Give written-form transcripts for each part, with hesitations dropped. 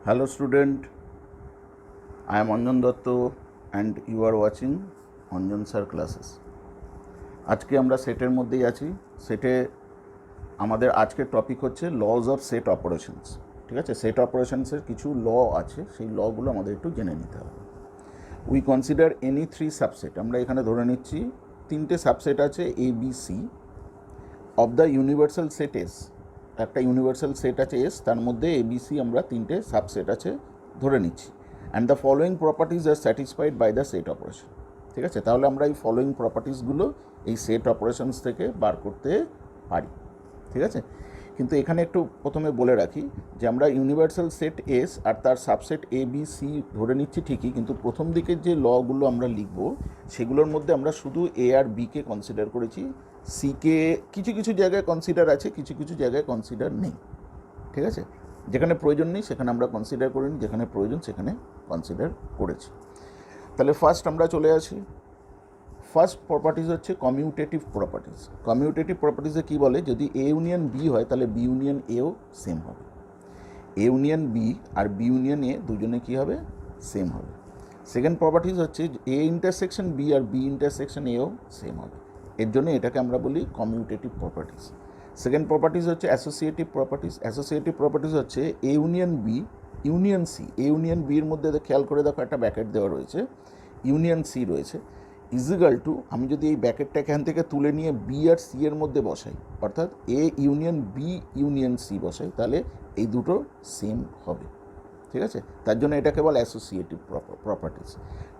Hello student, I am Anjan Datto and you are watching Anjan Sir classes. আজকে আমরা সেটের মধ্যেই আছি। সেটে আমাদের আজকের টপিক হচ্ছে লজ অফ সেট অপারেশনস। ঠিক আছে, সেট অপারেশনসের কিছু ল আছে, সেই লগুলো আমাদের একটু জেনে নিতে হবে। We consider any three subset, আমরা এখানে ধরে নিচ্ছি তিনটে সাবসেট আছে A B C of the universal set S. একটা ইউনিভার্সাল সেট আছে এস, তার মধ্যে এবিসি আমরা তিনটে সাবসেট আছে ধরে নিচ্ছি। And the following properties are satisfied by the set operation. ঠিক আছে, তাহলে আমরা এই ফলোয়িং প্রপার্টিসগুলো এই সেট অপারেশনস থেকে বার করতে পারি। ঠিক আছে, কিন্তু এখানে একটু প্রথমে বলে রাখি যে আমরা ইউনিভার্সাল সেট এস আর তার সাবসেট এ বি সি ধরে নিচ্ছি ঠিকই, কিন্তু প্রথম দিকের যে লগুলো আমরা লিখব সেগুলোর মধ্যে আমরা শুধু এ আর বিকে কনসিডার করেছি, সিকে কিছু কিছু জায়গায় কনসিডার আছে, কিছু কিছু জায়গায় কনসিডার নেই। ঠিক আছে, যেখানে প্রয়োজন নেই সেখানে আমরা কনসিডার করিনি, যেখানে প্রয়োজন সেখানে কনসিডার করেছি। তাহলে ফার্স্ট আমরা চলে আসি। ফার্স্ট প্রপার্টিজ হচ্ছে কমিউটেটিভ প্রপার্টিজ। কমিউটেটিভ প্রপার্টিজে কী বলে, যদি এ ইউনিয়ন বি হয় তাহলে বি ইউনিয়ন এও সেম হবে। এ ইউনিয়ন বি আর বি ইউনিয়ন এ দুজনে কী হবে, সেম হবে। সেকেন্ড প্রপার্টিজ হচ্ছে এ ইন্টারসেকশন বি আর বি ইন্টারসেকশন এও সেম হবে। এর জন্য এটাকে আমরা বলি কমিউটেটিভ প্রপার্টিজ। সেকেন্ড প্রপার্টিজ হচ্ছে অ্যাসোসিয়েটিভ প্রপার্টিজ। অ্যাসোসিয়েটিভ প্রপার্টিজ হচ্ছে A union B union C. A union বির মধ্যে খেয়াল করে দেখো একটা ব্যাকেট দেওয়া রয়েছে, ইউনিয়ন সি রয়েছে, ইজিক্যাল টু আমি যদি এই ব্যাকেটটা এখান থেকে তুলে নিয়ে বি আর সি এর মধ্যে বসাই, অর্থাৎ A union B union C বসাই, তাহলে এই দুটো সেম হবে। ঠিক আছে, তার জন্য এটাকে বলে অ্যাসোসিয়েটিভ প্রপার্টিজ।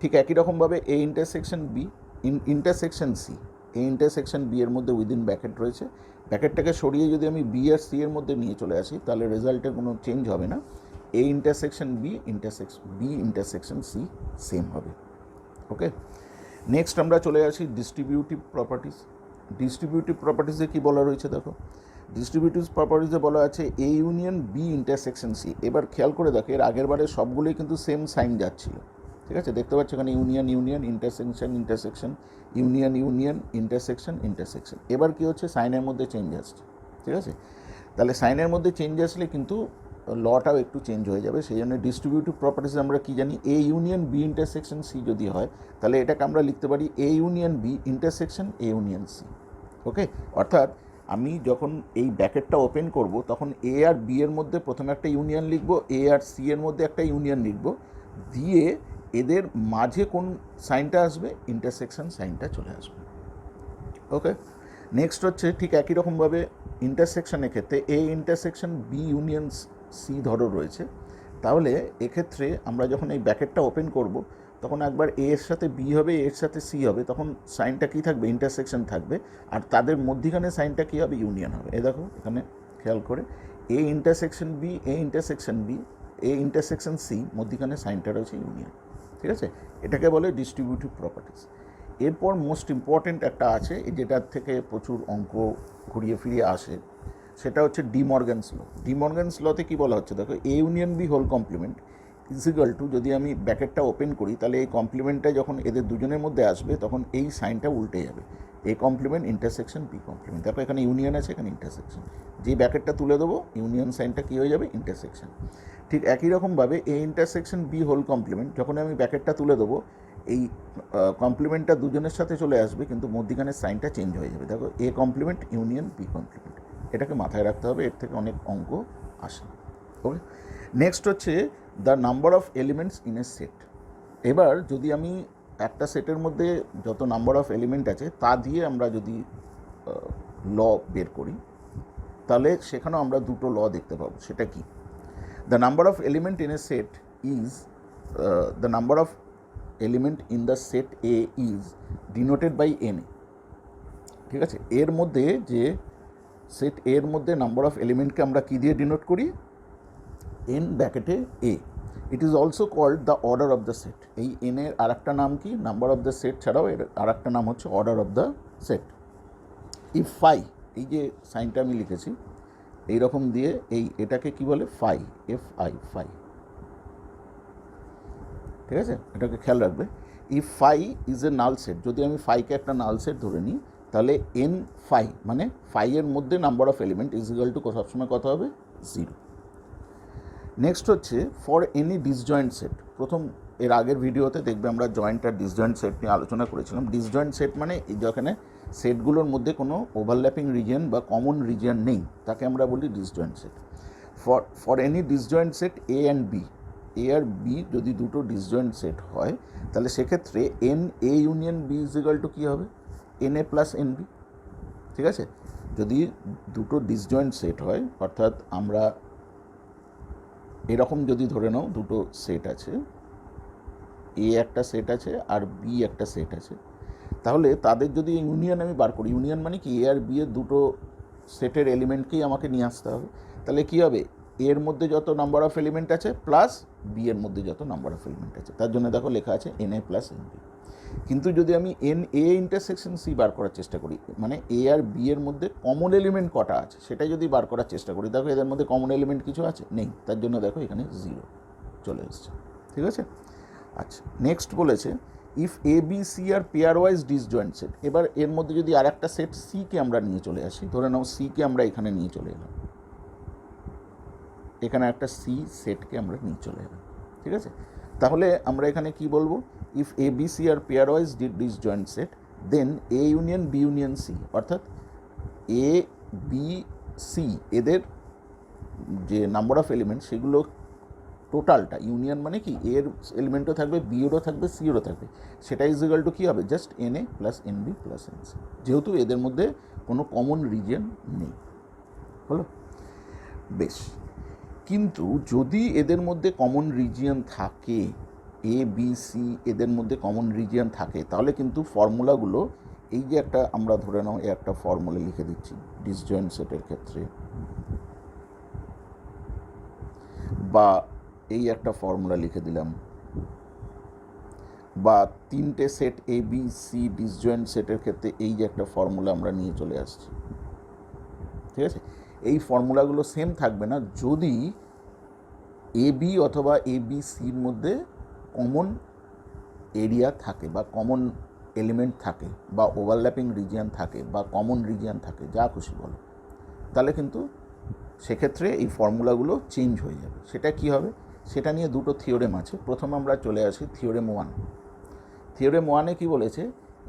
ঠিক একই রকমভাবে A intersection B intersection C, A intersection B এর মধ্যে উইদিন ব্যাকেট রয়েছে, ব্যাকেটটাকে সরিয়ে যদি আমি বি আর সি এর মধ্যে নিয়ে চলে আসি তাহলে রেজাল্টের কোনো চেঞ্জ হবে না। A intersection B intersection C same হবে। ওকে, নেক্সট আমরা চলে আসি ডিস্ট্রিবিউটিভ প্রপার্টিস। ডিস্ট্রিবিউটিভ প্রপার্টিসে কী বলা রয়েছে দেখো, ডিস্ট্রিবিউটিভ প্রপার্টিসে বলা আছে A union B intersection C. এবার খেয়াল করে দেখো, এর আগের বারে সবগুলোই কিন্তু সেম সাইন যাচ্ছিল। ঠিক আছে, দেখতে পাচ্ছ এখানে union union intersection intersection union union intersection intersection. এবার কী হচ্ছে, সাইনের মধ্যে চেঞ্জ আসছে। ঠিক আছে, তাহলে সাইনের মধ্যে চেঞ্জ আসলে কিন্তু লটাও একটু চেঞ্জ হয়ে যাবে। সেই জন্য ডিস্ট্রিবিউটিভ প্রপার্টিস আমরা কী জানি, A union B intersection C যদি হয় তাহলে এটাকে আমরা লিখতে পারি A union B intersection A union C. Okay, অর্থাৎ আমি যখন এই ব্র্যাকেটটা ওপেন করব তখন এ আর বি এর মধ্যে প্রথমে একটা ইউনিয়ন লিখব, এ আর সি এর মধ্যে একটা ইউনিয়ন লিখব, দিয়ে এদের মাঝে কোন সাইনটা আসবে, ইন্টারসেকশন সাইনটা চলে আসবে। ওকে, নেক্সট হচ্ছে ঠিক একই রকমভাবে ইন্টারসেকশনের ক্ষেত্রে A intersection B union C ধরো রয়েছে, তাহলে এক্ষেত্রে আমরা যখন এই ব্র্যাকেটটা ওপেন করব তখন একবার এ এর সাথে বি হবে, এর সাথে সি হবে, তখন সাইনটা কী থাকবে, ইন্টারসেকশন থাকবে, আর তাদের মধ্যিখানে সাইনটা কী হবে, ইউনিয়ন হবে। এ দেখো এখানে খেয়াল করে, A intersection B A intersection B A intersection C, মধ্যিখানে সাইনটা রয়েছে ইউনিয়ন। ঠিক আছে, এটাকে বলে ডিস্ট্রিবিউটিভ প্রপার্টিস। এরপর মোস্ট ইম্পর্ট্যান্ট একটা আছে, যেটার থেকে প্রচুর অঙ্ক ঘুরিয়ে ফিরিয়ে আসে, সেটা হচ্ছে ডি মর্গ্যানস ল। ডি মর্গ্যানস লতে কী বলা হচ্ছে দেখো, A union B whole complement equal to, যদি আমি ব্র্যাকেটটা ওপেন করি তাহলে এই কমপ্লিমেন্টটা যখন এদের দুজনের মধ্যে আসবে তখন এই সাইনটা উল্টে যাবে, A complement intersection B complement. দেখো এখানে ইউনিয়ন আছে, এখানে ইন্টারসেকশন, যেই ব্র্যাকেটটা তুলে দেবো ইউনিয়ন সাইনটা কী হয়ে যাবে, ইন্টারসেকশন। ঠিক একই রকমভাবে A intersection B whole complement, যখন আমি ব্র্যাকেটটা তুলে দেবো এই কমপ্লিমেন্টটা দুজনের সাথে চলে আসবে, কিন্তু মধ্যিখানের সাইনটা চেঞ্জ হয়ে যাবে। দেখো A complement union B complement, এটাকে মাথায় রাখতে হবে, এর থেকে অনেক অঙ্ক আসে। ওকে, নেক্সট হচ্ছে the number of elements in a set. এবার যদি আমি একটা সেটের মধ্যে যত নাম্বার অফ এলিমেন্ট আছে তা দিয়ে আমরা যদি ল বের করি তাহলে সেখানেও আমরা দুটো ল দেখতে পাবো। সেটা কি, the number of element in a set is the number of element in the set A is denoted by N. ঠিক আছে, এর মধ্যে যে সেট এর মধ্যে নাম্বার অফ এলিমেন্টকে আমরা কী দিয়ে ডিনোট করি, এন ব্র্যাকেটে A. It is also called the order of the set. এই এনের আর একটা নাম কি, নাম্বার অফ দ্য সেট ছাড়াও এর আর একটা নাম হচ্ছে order of the set. If phi, এই যে সাইনটা আমি লিখেছি এইরকম দিয়ে, এটাকে কি বলে, ফাই, এফ আই, ফাই। ঠিক আছে, এটাকে খেয়াল রাখবে। If phi is a null set, যদি আমি ফাইকে একটা নাল সেট ধরে নিই তাহলে এন ফাই মানে ফাইয়ের মধ্যে number of element is equal two সবসময় কত হবে, 0। নেক্সট হচ্ছে ফর এনি ডিসজয়েন্ট সেট। প্রথম এর আগের ভিডিওতে দেখবে আমরা জয়েন্ট আর ডিসজয়েন্ট সেট নিয়ে আলোচনা করেছিলাম। ডিসজয়েন্ট সেট মানে যেখানে সেটগুলোর মধ্যে কোনো ওভারল্যাপিং রিজিয়ন বা কমন রিজিয়ন নেই, তাকে আমরা বলি disjoint set. For any disjoint set A and B, A আর বি যদি দুটো ডিসজয়েন্ট সেট হয়, তাহলে সেক্ষেত্রে N A union B is equal to কী হবে, n A plus N B. ঠিক আছে, যদি দুটো ডিসজয়েন্ট সেট হয়, অর্থাৎ আমরা এরকম যদি ধরে নাও দুটো সেট আছে, এ একটা সেট আছে আর বি একটা সেট আছে, তাহলে তাদের যদি ইউনিয়ন আমি বার করি, ইউনিয়ন মানে কি, এ আর বি এর দুটো সেটের এলিমেন্টকেই আমাকে নিয়ে আসতে হবে, তাহলে কী হবে, এর মধ্যে যত নাম্বার অফ এলিমেন্ট আছে প্লাস বি এর মধ্যে যত নাম্বার অফ এলিমেন্ট আছে, তার জন্য দেখো লেখা আছে N A plus N B. কিন্তু যদি আমি এন এ ইন্টারসেকশন সি বার করার চেষ্টা করি, মানে এ আর বি এর মধ্যে কমন এলিমেন্ট কটা আছে সেটাই যদি বার করার চেষ্টা করি, দেখো এদের মধ্যে কমন এলিমেন্ট কিছু আছে, নেই, তার জন্য দেখো এখানে 0 চলে এসছে। ঠিক আছে, আচ্ছা নেক্সট বলেছে if A B C are pairwise disjoint set. এবার এর মধ্যে যদি আর একটা সেট সিকে আমরা নিয়ে চলে আসি, ধরে নাও সিকে আমরা এখানে নিয়ে চলে এলাম, এখানে একটা সি সেটকে আমরা নিয়ে চলে এলাম। ঠিক আছে, তাহলে আমরা এখানে কি বলবো, if A B C are pairwise disjoint set then A union B union C, অর্থাৎ এ বি সি এদের যে নাম্বার অফ এলিমেন্ট সেগুলো টোটালটা, ইউনিয়ন মানে কি, এর এলিমেন্টও থাকবে, বি এরও থাকবে, সি এরও থাকবে, সেটা ইজ ইকুয়াল টু কী হবে, just N A plus N B plus N C, যেহেতু এদের মধ্যে কোনো কমন রিজিয়ন নেই। হলো, বেশ। কিন্তু যদি এদের মধ্যে কমন রিজিয়ন থাকে, এ বি সি এদের মধ্যে কমন রিজিয়ন থাকে, তাহলে কিন্তু ফর্মুলাগুলো, এই যে একটা আমরা ধরে নাও এই একটা ফর্মুলা লিখে দিচ্ছি ডিসজয়েন্ট সেটের ক্ষেত্রে, বা এই একটা ফর্মুলা লিখে দিলাম, বা তিনটে set A B C disjoint সেটের ক্ষেত্রে এই যে একটা ফর্মুলা আমরা নিয়ে চলে আসছি। ঠিক আছে, এই ফর্মুলাগুলো সেম থাকবে না যদি এ বি অথবা এ বি সির মধ্যে কমন এরিয়া থাকে বা কমন এলিমেন্ট থাকে বা ওভারল্যাপিং রিজিয়ন থাকে বা কমন রিজিয়ন থাকে, যা খুশি বলো, তাহলে কিন্তু সেক্ষেত্রে এই ফর্মুলাগুলো চেঞ্জ হয়ে যাবে। সেটা কি হবে, সেটা নিয়ে দুটো থিওরেম আছে। প্রথমে আমরা চলে আসি থিওরেম 1। থিওরেম 1-এ কী বলেছে,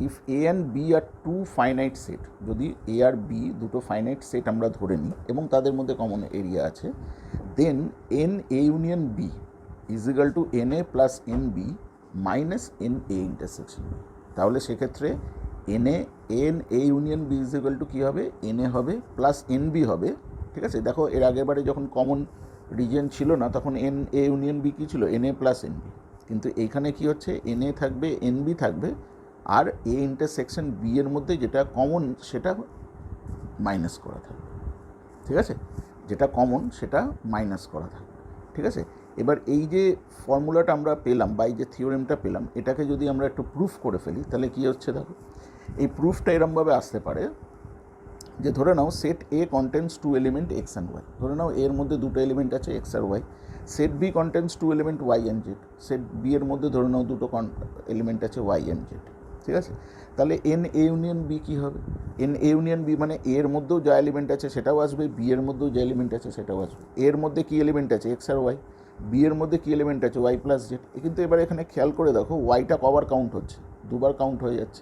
if A and B are two finite set, যদি এ আর বি দুটো ফাইনাইট সেট আমরা ধরে নিই এবং তাদের মধ্যে কমন এরিয়া আছে, then n A union B is equal to N A plus N B minus N A intersection B. তাহলে সেক্ষেত্রে N A union B is equal to কী হবে, এন এ হবে প্লাস এন বি হবে। ঠিক আছে, দেখো এর আগেরবারে যখন কমন রিজিয়ন ছিল না তখন এন এ ইউনিয়ন বি কী ছিল, N A plus N B, কিন্তু এইখানে কি হচ্ছে, এন এ থাকবে, এন বি থাকবে, আর এ ইন্টারসেকশন বি এর মধ্যে যেটা কমন সেটা মাইনাস করা থাকবে। ঠিক আছে, যেটা কমন সেটা মাইনাস করা থাকবে। ঠিক আছে, এবার এই যে ফর্মুলাটা আমরা পেলাম বা এই যে থিওরেমটা পেলাম, এটাকে যদি আমরা একটু প্রুফ করে ফেলি, তাহলে কী হচ্ছে দেখো, এই প্রুফটা এরমভাবে আসতে পারে যে ধরে নাও set A contents two element X and Y, ধরে নাও এর মধ্যে দুটো এলিমেন্ট আছে এক্স আর Y. Set B contents two element Y and Z, set B এর মধ্যে ধরে নাও দুটো এলিমেন্ট আছে ওয়াই অ্যান্ড জেড। ঠিক আছে, তাহলে এন এ ইউনিয়ন বি কী হবে, এন এ ইউনিয়ন বি মানে এর মধ্যেও যা এলিমেন্ট আছে সেটাও আসবে, বি এর মধ্যেও যে এলিমেন্ট আছে সেটাও আসবে। এর মধ্যে কী এলিমেন্ট আছে, এক্স আর ওয়াই, বি এর মধ্যে কী এলিমেন্ট আছে, ওয়াই প্লাস জেড। কিন্তু এবার এখানে খেয়াল করে দেখো ওয়াইটা কবার কাউন্ট হচ্ছে, দুবার কাউন্ট হয়ে যাচ্ছে,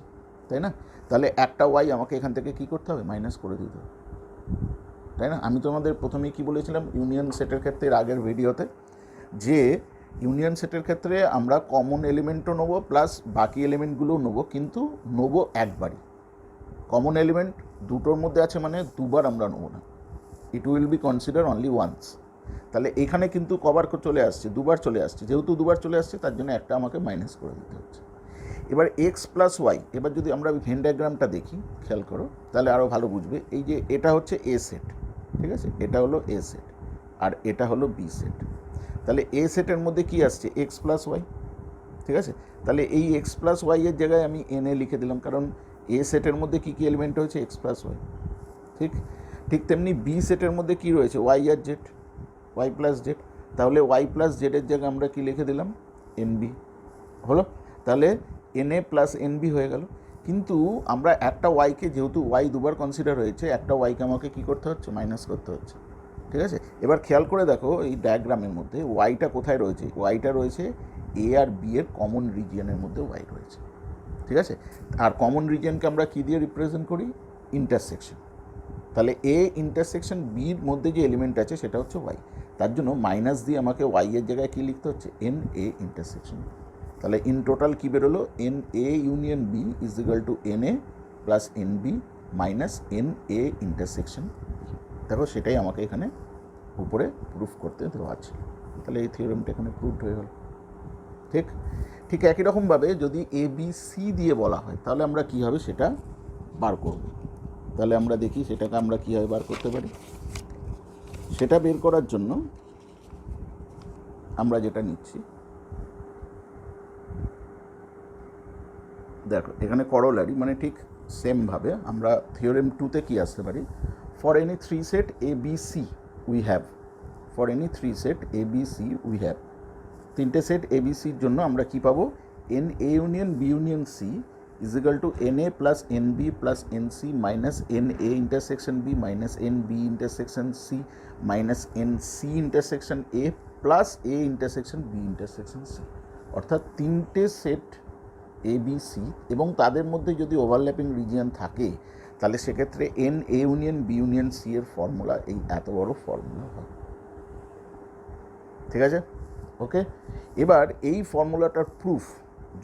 তাই না? তাহলে একটা ওয়াই আমাকে এখান থেকে কী করতে হবে, মাইনাস করে দিতে হবে, তাই না? আমি তোমাদের প্রথমেই কী বলেছিলাম ইউনিয়ন সেটের ক্ষেত্রে এর আগের ভিডিওতে, যে ইউনিয়ন সেটের ক্ষেত্রে আমরা কমন এলিমেন্টও নেবো প্লাস বাকি এলিমেন্টগুলোও নেবো, কিন্তু নেবো একবারই। কমন এলিমেন্ট দুটোর মধ্যে আছে মানে দুবার আমরা নেবো না, it will be consider only once. তাহলে এখানে কিন্তু কবার চলে আসছে, দুবার চলে আসছে, যেহেতু দুবার চলে আসছে তার জন্য একটা আমাকে মাইনাস করে দিতে হচ্ছে। এবার এক্স প্লাস ওয়াই, এবার যদি আমরা ভেন ডায়াগ্রামটা দেখি, খেয়াল করো তাহলে আরও ভালো বুঝবে। এই যে এটা হচ্ছে এ সেট, ঠিক আছে, এটা হলো এ সেট আর এটা হলো বি সেট। তাহলে এ সেটের মধ্যে কি আসছে, এক্স প্লাস ওয়াই। ঠিক আছে, তাহলে এই এক্স প্লাস ওয়াইয়ের জায়গায় আমি এন এ লিখে দিলাম, কারণ এ সেটের মধ্যে কী কী এলিমেন্ট হয়েছে, এক্স প্লাস ওয়াই। ঠিক তেমনি বি সেটের মধ্যে কী রয়েছে, ওয়াই আর জেড, ওয়াই প্লাস জেড। তাহলে ওয়াই প্লাস জেডের জায়গায় আমরা কী লিখে দিলাম, এন বি। হলো, তাহলে N A plus N B হয়ে গেল। কিন্তু আমরা একটা ওয়াইকে, যেহেতু ওয়াই দুবার কনসিডার হয়েছে, একটা ওয়াইকে আমাকে কী করতে হচ্ছে, মাইনাস করতে হচ্ছে। ঠিক আছে, এবার খেয়াল করে দেখো এই ডায়াগ্রামের মধ্যে ওয়াইটা কোথায় রয়েছে, ওয়াইটা রয়েছে এ আর বি এর কমন রিজিয়নের মধ্যে ওয়াই রয়েছে। ঠিক আছে, আর কমন রিজিয়নকে আমরা কী দিয়ে রিপ্রেজেন্ট করি, ইন্টারসেকশন। তাহলে এ ইন্টারসেকশন বির মধ্যে যে এলিমেন্ট আছে সেটা হচ্ছে ওয়াই, তার জন্য মাইনাস দিয়ে আমাকে ওয়াই এর জায়গায় কী লিখতে হচ্ছে, এন এ ইন্টারসেকশন। তাহলে ইন টোটাল কী বেরোলো, N A union B is equal to N A plus N B minus N A intersection. দেখো সেটাই আমাকে এখানে উপরে প্রুফ করতে দেওয়া আছে। তাহলে এই থিওরেমটা এখানে প্রুভড হয়ে গেল। ঠিক ঠিক একই রকমভাবে যদি এ বি সি দিয়ে বলা হয় তাহলে আমরা কী হবে সেটা বার করব। তাহলে আমরা দেখি সেটাকে আমরা কীভাবে বার করতে পারি। সেটা বের করার জন্য আমরা যেটা নিচ্ছি, দেখো এখানে করোলারি মানে ঠিক সেমভাবে আমরা থিওরেম 2-তে কী আসতে পারি, for any three set A B C we have, for any three set A B C we have, তিনটে সেট এ বি সির জন্য আমরা কী পাবো, N A union B union C is equal to N A plus N B plus N C minus N A intersection B minus N B intersection C minus N C intersection A plus A intersection B intersection C. অর্থাৎ তিনটে set A B C এবং তাদের মধ্যে যদি overlapping region থাকে তাহলে সেক্ষেত্রে N A union B union C এর ফর্মুলা এই এত বড় ফর্মুলা হয়। ঠিক আছে, ওকে। এবার এই ফর্মুলাটার প্রুফ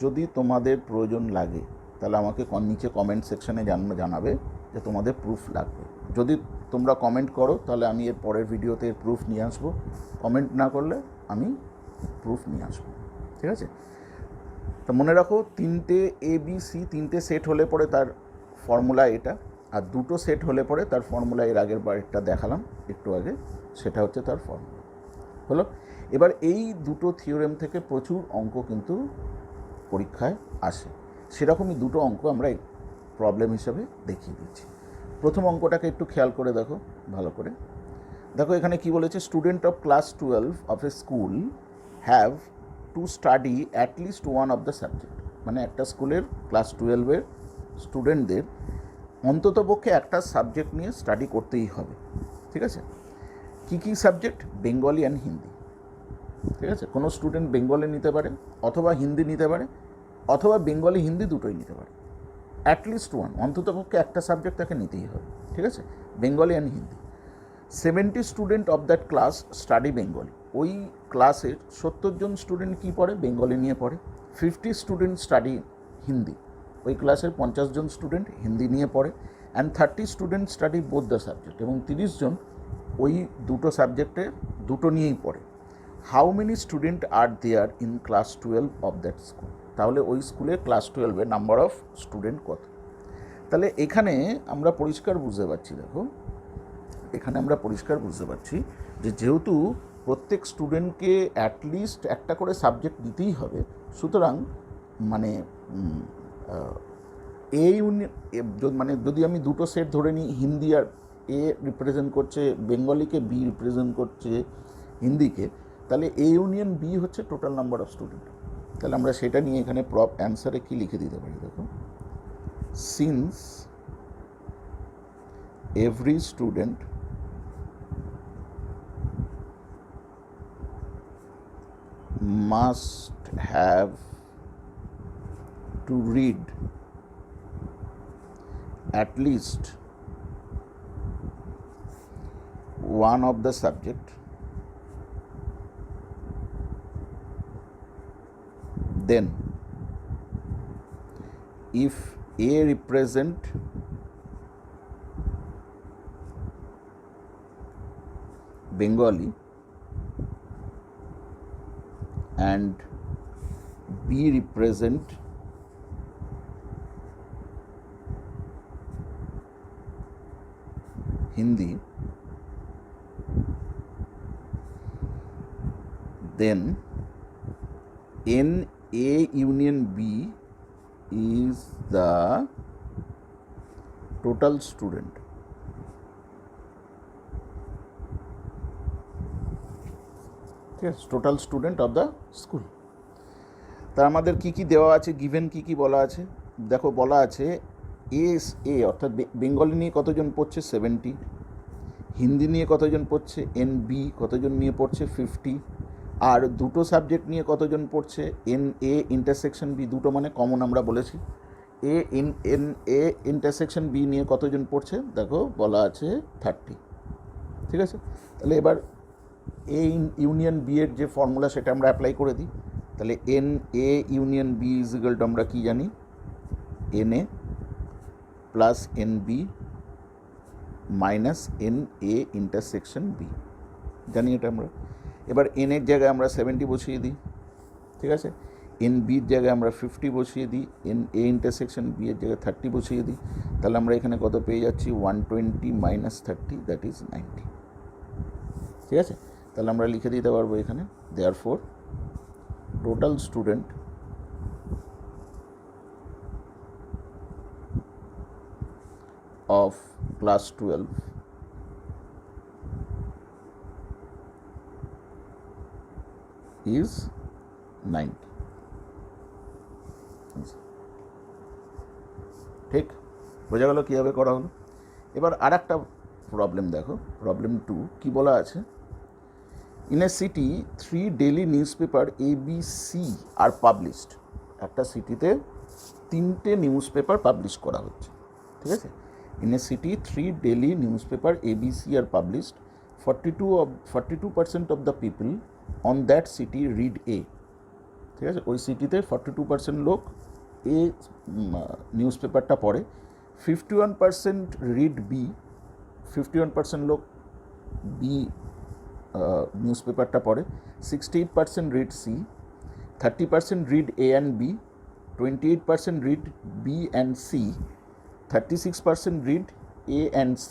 যদি তোমাদের প্রয়োজন লাগে তাহলে আমাকে নিচে কমেন্ট সেকশানে জানাবে যে তোমাদের প্রুফ লাগবে। যদি তোমরা কমেন্ট করো তাহলে আমি এর পরের ভিডিওতে এর প্রুফ নিয়ে আসবো, কমেন্ট না করলে আমি প্রুফ নিয়ে আসবো। ঠিক আছে, তো মনে রাখো তিনটে এ বি সি তিনটে সেট হলে পরে তার ফর্মুলা এটা, আর দুটো সেট হলে পরে তার ফর্মুলা এর আগের বারটা দেখালাম একটু আগে, সেটা হচ্ছে তার ফর্মুলা হলো। এবার এই দুটো থিওরেম থেকে প্রচুর অঙ্ক কিন্তু পরীক্ষায় আসে, সেরকমই দুটো অঙ্ক আমরা প্রবলেম হিসাবে দেখিয়ে দিচ্ছি। প্রথম অঙ্কটাকে একটু খেয়াল করে দেখো ভালো করে। দেখো এখানে কি বলেছে, student of class 12 of A school have to study at least one of the subject. মানে একটা স্কুলের ক্লাস 12-এর স্টুডেন্টদের অন্ততপক্ষে একটা সাবজেক্ট নিয়ে স্টাডি করতেই হবে। ঠিক আছে, কী কী সাবজেক্ট, বেঙ্গলি অ্যান্ড হিন্দি। ঠিক আছে, কোনো স্টুডেন্ট বেঙ্গলি নিতে পারে অথবা হিন্দি নিতে পারে অথবা বেঙ্গলি হিন্দি দুটোই নিতে পারে। অ্যাটলিস্ট ওয়ান, অন্ততপক্ষে একটা সাবজেক্ট তাকে নিতেই হবে। ঠিক আছে, Bengali and Hindi. 70 student of that class study Bengali. ওই ক্লাসের 70 জন স্টুডেন্ট কী পড়ে, বেঙ্গলি নিয়ে পড়ে। 50 স্টুডেন্ট স্টাডি হিন্দি। ওই ক্লাসের 50 জন স্টুডেন্ট হিন্দি নিয়ে পড়ে। And 30 student study both the subject. এবং 30 জন ওই দুটো সাবজেক্টে দুটো নিয়েই পড়ে। How many student are there in class 12 of that school. তাহলে ওই স্কুলে ক্লাস 12-এ নাম্বার অফ স্টুডেন্ট কত। তাহলে এখানে আমরা পরিষ্কার বুঝতে পারছি, দেখো এখানে আমরা পরিষ্কার বুঝতে পারছি যে যেহেতু প্রত্যেক স্টুডেন্টকে অ্যাটলিস্ট একটা করে সাবজেক্ট দিতেই হবে, সুতরাং মানে এ ইউনিয়ন মানে যদি আমি দুটো সেট ধরে নিই, হিন্দি আর এ রিপ্রেজেন্ট করছে বেঙ্গলিকে, বি রিপ্রেজেন্ট করছে হিন্দিকে, তাহলে এ ইউনিয়ন বি হচ্ছে টোটাল নাম্বার অফ স্টুডেন্ট। তাহলে আমরা সেটা নিয়ে এখানে প্রপ অ্যান্সারে কী লিখে দিতে পারি, দেখো, since every student must have to read at least one of the subject, then if A represent Bengali and B represent Hindi, then N A union B is the total student. ঠিক আছে, total student of the school. তার আমাদের কী কী দেওয়া আছে, given কী কী বলা আছে, দেখো বলা আছে এ অর্থাৎ বেঙ্গলি নিয়ে কতজন পড়ছে, 70, হিন্দি নিয়ে কতজন পড়ছে, NB কতজন নিয়ে পড়ছে, 50। আর দুটো সাবজেক্ট নিয়ে কতজন পড়ছে, NA ইন্টারসেকশন B, দুটো মানে কমন আমরা বলেছি। NA ইন্টারসেকশন B নিয়ে কতজন পড়ছে, দেখো বলা আছে 30। ঠিক আছে, তাহলে এবার A ইউনিয়ন B এর যে ফর্মুলা সেটা আমরা অ্যাপ্লাই করে দিই। তাহলে NA union B is equal two আমরা কী জানি, NA plus NB minus NA intersection B, জানি এটা আমরা। এবার N এর জায়গায় আমরা 70 বসিয়ে দিই। ঠিক আছে, NBর জায়গায় আমরা 50 বসিয়ে দিই, NA ইন্টারসেকশন B এর জায়গায় 30 বসিয়ে দিই। তাহলে আমরা এখানে কত পেয়ে যাচ্ছি, 120 মাইনাস 30, দ্যাট ইজ 90। ঠিক আছে, তাহলে আমরা লিখে দিতে পারবো এখানে, therefore total student of class 12 is 90। ঠিক বোঝা গেল কীভাবে করা হলো। এবার আর একটা প্রবলেম দেখো, প্রবলেম 2 কি বলা আছে, in a city 3 daily newspaper ABC are published. একটা সিটিতে 3টে নিউজ পেপার পাবলিশ করা হচ্ছে। ঠিক আছে, in a city 3 daily newspaper ABC are published, 42% of the people on that city read A। ঠিক আছে, ওই সিটিতে 42% লোক A নিউজ পেপারটা পড়ে, 51% রিড B, 51% লোক B নিউজ পেপারটা পড়ে, 68% read C, 30% read A and B, 28% read B and C, 36% read A and C,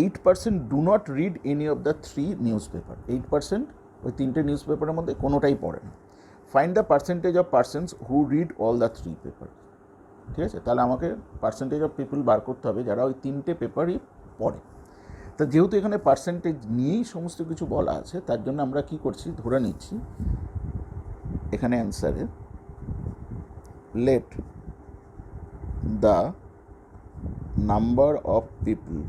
8% do not read any of the 3 newspaper। 8% ওই 3টে নিউজ পেপারের মধ্যে কোনোটাই পড়ে না। Find the percentage of persons who read all the 3 paper. ঠিক আছে, তাহলে আমাকে পার্সেন্টেজ অফ পিপল বার করতে হবে যারা ওই 3টে পেপারই পড়ে। তা যেহেতু এখানে পার্সেন্টেজ নিয়েই সমস্ত কিছু বলা আছে, তার জন্য আমরা কি করছি, ধরে নিচ্ছি এখানে অ্যান্সারে let the number of people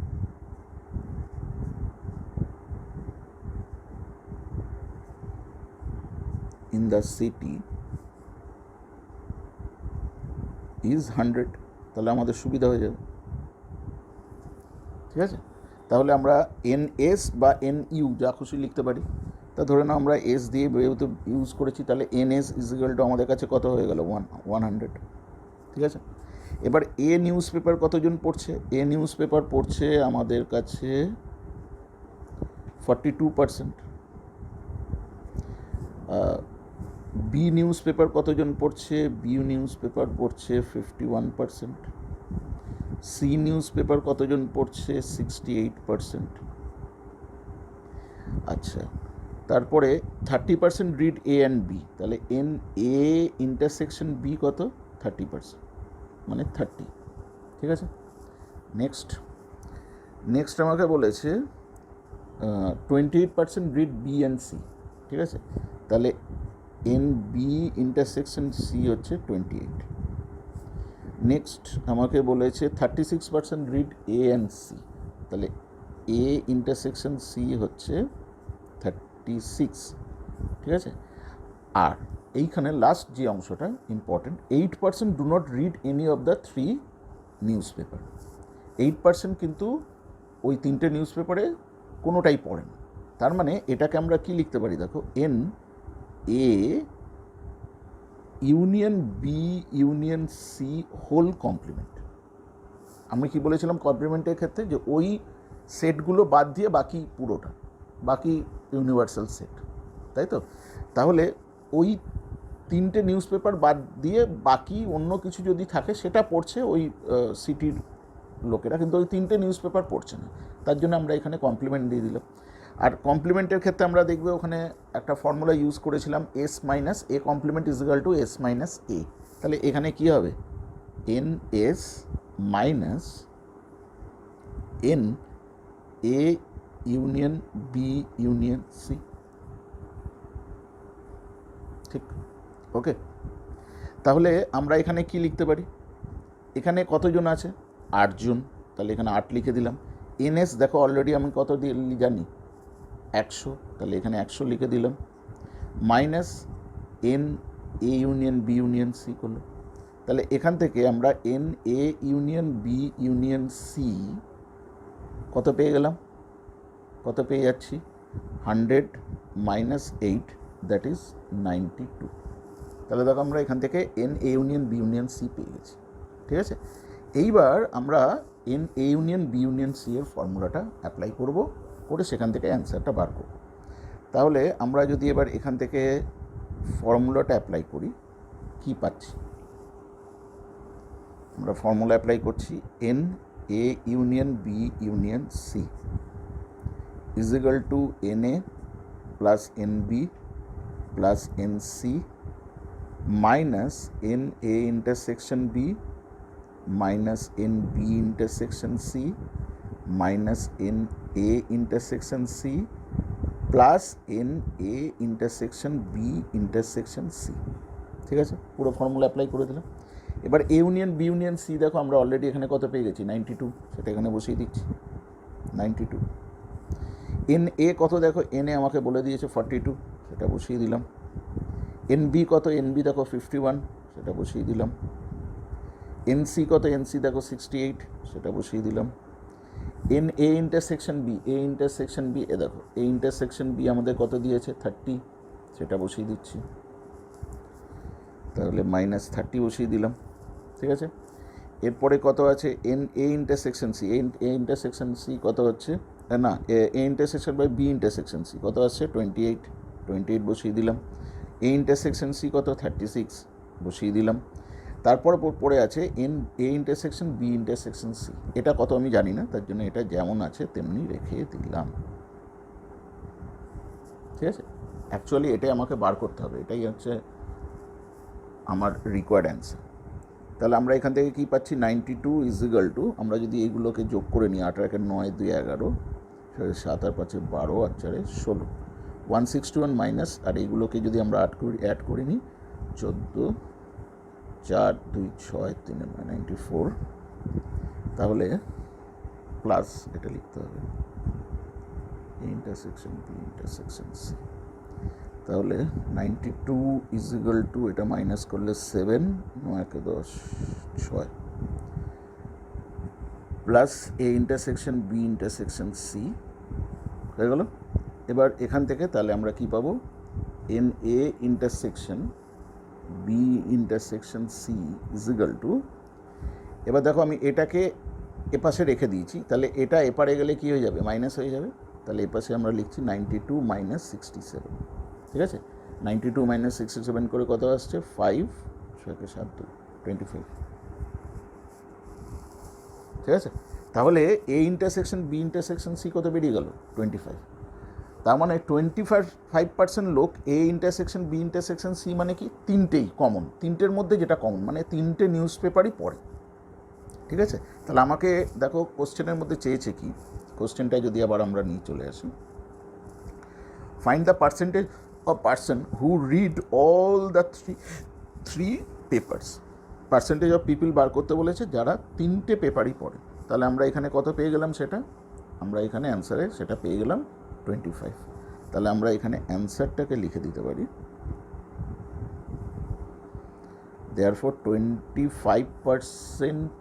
in the city is 100। তাহলে আমাদের সুবিধা হয়ে যাবে। ঠিক আছে, তাহলে আমরা NS বা NU যা খুশি লিখতে পারি। তা ধরে নাও আমরা S দিয়ে যেহেতু ইউজ করেছি, তাহলে NS ইজ ইকুয়াল টু আমাদের কাছে কত হয়ে গেল, 100। ঠিক আছে, এবার A নিউজ পেপার কতজন পড়ছে, A নিউজ পেপার পড়ছে আমাদের কাছে 42%। B নিউজ পেপার কতজন পড়ছে, B নিউজ পেপার পড়ছে 51%। C নিউজ পেপার কতজন পড়ছে, 68%। আচ্ছা, তারপরে 30% রিড A and B, তাহলে NA ইন্টারসেকশন B কত, 30%, মানে 30। ঠিক আছে, নেক্সট আমাকে বলেছে 28% রিড B and C। ঠিক আছে, তাহলে NB ইন্টারসেকশন C হচ্ছে 28। নেক্সট আমাকে বলেছে 36% রিড A and C, তাহলে A ইন্টারসেকশন C হচ্ছে 36। ঠিক আছে, আর এইখানে লাস্ট যে অংশটা important, 8% do not read any of the 3 news paper. 8% কিন্তু ওই 3টে নিউজ পেপারে কোনোটাই পড়ে না। তার মানে এটাকে আমরা কি লিখতে পারি, দেখো NA union B union C whole complement. আমি কি বলেছিলাম কমপ্লিমেন্টের ক্ষেত্রে, যে ওই সেটগুলো বাদ দিয়ে বাকি পুরোটা, বাকি ইউনিভার্সাল সেট, তাই তো। তাহলে ওই 3টে নিউজ পেপার বাদ দিয়ে বাকি অন্য কিছু যদি থাকে সেটা পড়ছে ওই সিটির লোকেরা, কিন্তু ওই 3টে নিউজ পেপার পড়ছে না। তার জন্য আমরা এখানে কমপ্লিমেন্ট দিয়ে দিলাম। আর কমপ্লিমেন্টের ক্ষেত্রে আমরা দেখব ওখানে একটা ফর্মুলা ইউজ করেছিলাম, S minus A complement is equal to S minus A। তাহলে এখানে কী হবে, NS minus NA union B union C। ঠিক, ওকে। তাহলে আমরা এখানে কি লিখতে পারি, এখানে কতজন আছে, 8 জন, তাহলে এখানে 8 লিখে দিলাম। এনএস দেখো অলরেডি আমি কত দিয়ে জানি 100, তাহলে এখানে 100 লিখে দিলাম, minus N A union B union C করলো। তাহলে এখান থেকে আমরা N A union B union C কত পেয়ে গেলাম, কত পেয়ে যাচ্ছি 100 মাইনাস 8, দ্যাট ইজ 92। তাহলে দেখো আমরা এখান থেকে N A union B union C পেয়ে গেছি। ঠিক আছে, এইবার আমরা N A union B union C এর ফর্মুলাটা অ্যাপ্লাই করব, করে সেখান থেকে অ্যান্সারটা বার করব। তাহলে আমরা যদি এবার এখান থেকে ফর্মুলাটা অ্যাপ্লাই করি, কি পাচ্ছি, আমরা ফর্মুলা অ্যাপ্লাই করছি N A union B union C is equal to N A plus N B plus N C minus N A intersection B minus N B intersection C minus N A intersection C plus N A intersection B intersection C. ঠিক আছে, পুরো formula apply করে দিলাম। এবার A union B union C দেখো আমরা already এখানে কত পেয়ে গেছি 92, সেটা এখানে বসিয়ে দিচ্ছি 92। এন এ কত দেখো, এন এ আমাকে বলে দিয়েছে 42, সেটা বসিয়ে দিলাম। এন বি কত, এন বি দেখো 51, সেটা বসিয়ে দিলাম। এন সি কত, এন সি দেখো 68, সেটা বসিয়ে দিলাম। N A intersection B, A intersection B এ দেখো, এ ইন্টারসেকশন বি আমাদের কত দিয়েছে 30, সেটা বসিয়ে দিচ্ছি, তাহলে মাইনাস 30 বসিয়ে দিলাম। ঠিক আছে, এরপরে কত আছে N A intersection C, A intersection C কত হচ্ছে না, A intersection by B intersection C কত আসছে 28 বসিয়ে দিলাম। এ ইন্টারসেকশন সি কত 36 বসিয়ে দিলাম। তারপর পড়ে আছে N A intersection B intersection C, এটা কত আমি জানি না, তার জন্য এটা যেমন আছে তেমনি রেখে দিলাম। ঠিক আছে, অ্যাকচুয়ালি এটাই আমাকে বার করতে হবে, এটাই হচ্ছে আমার রিকোয়ার্ড অ্যান্সার। তাহলে আমরা এখান থেকে কী পাচ্ছি 92 ইজ ইকুয়াল টু, আমরা যদি এইগুলোকে যোগ করে নিই 8 একে 9 2 11 7 আর 5 12 আর 4 16, 161 মাইনাস, আর এইগুলোকে যদি আমরা অ্যাড করে নিই 14 4 2 6 3 94, তাহলে প্লাস এটা লিখতে হবে ইন্টারসেকশন বি ইন্টারসেকশন সি, তাহলে 92 ইজ ইকুয়াল টু, এটা মাইনাস করলে 7 9 10 6 plus A intersection B intersection C হয়ে গেল। এবার এখান থেকে তাহলে আমরা কি পাবো, N A intersection B intersection C is equal to, এবার দেখো আমি এটাকে এপাশে রেখে দিয়েছি, তাহলে এটা এপারে গেলে কি হয়ে যাবে, মাইনাস হয়ে যাবে। তাহলে এপাশে আমরা লিখছি 92 মাইনাস 67। ঠিক আছে, 92 মাইনাস 67 করে কত আসছে 5 7 2 25। ঠিক আছে, তাহলে A intersection B intersection C কত বেরিয়ে গেল 25। তার মানে 25% লোক A intersection B intersection C মানে কি তিনটেই কমন, তিনটের মধ্যে যেটা কমন মানে তিনটে নিউজ পেপারই পড়ে। ঠিক আছে, তাহলে আমাকে দেখো কোশ্চেনের মধ্যে চেয়েছে কি, কোশ্চেনটা যদি আবার আমরা নিয়ে চলে আসি, find the percentage of person who read all the three papers. Percentage of people বার করতে বলেছে যারা তিনটে পেপারই পড়ে। তাহলে আমরা এখানে কত পেয়ে গেলাম, সেটা আমরা এখানে অ্যান্সারে সেটা পেয়ে গেলাম 25। তাহলে আমরা এখানে অ্যান্সারটাকে লিখে দিতে পারি, therefore 25%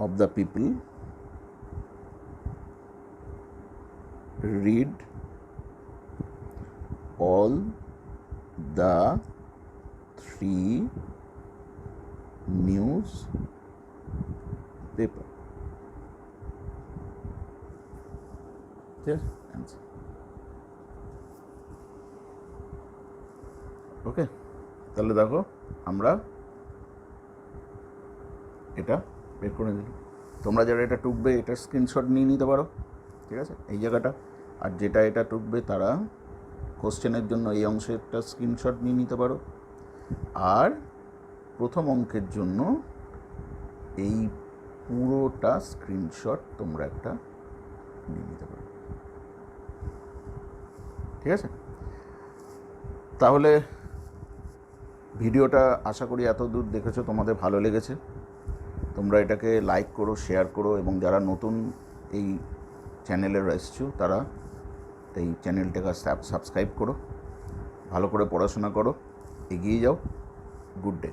of the people read all the three news paper. Yes, answer. ওকে, তাহলে দেখো আমরা এটা বের করে দিলাম। তোমরা যারা এটা টুকবে এটা স্ক্রিনশট নিয়ে নিতে পারো। ঠিক আছে, এই জায়গাটা, আর যেটা এটা টুকবে তারা কোশ্চেনের জন্য এই অংশেরটা স্ক্রিনশট নিয়ে নিতে পারো, আর প্রথম অঙ্কের জন্য এই পুরোটা স্ক্রিনশট তোমরা একটা নিয়ে নিতে পারো। ঠিক আছে, তাহলে ভিডিওটা আশা করি এত দূর দেখেছো তোমাদের ভালো লেগেছে। তোমরা এটাকে লাইক করো, শেয়ার করো, এবং যারা নতুন এই চ্যানেলে এসছো তারা এই চ্যানেলটাকে সাবস্ক্রাইব করো। ভালো করে পড়াশোনা করো, এগিয়ে যাও। Good day.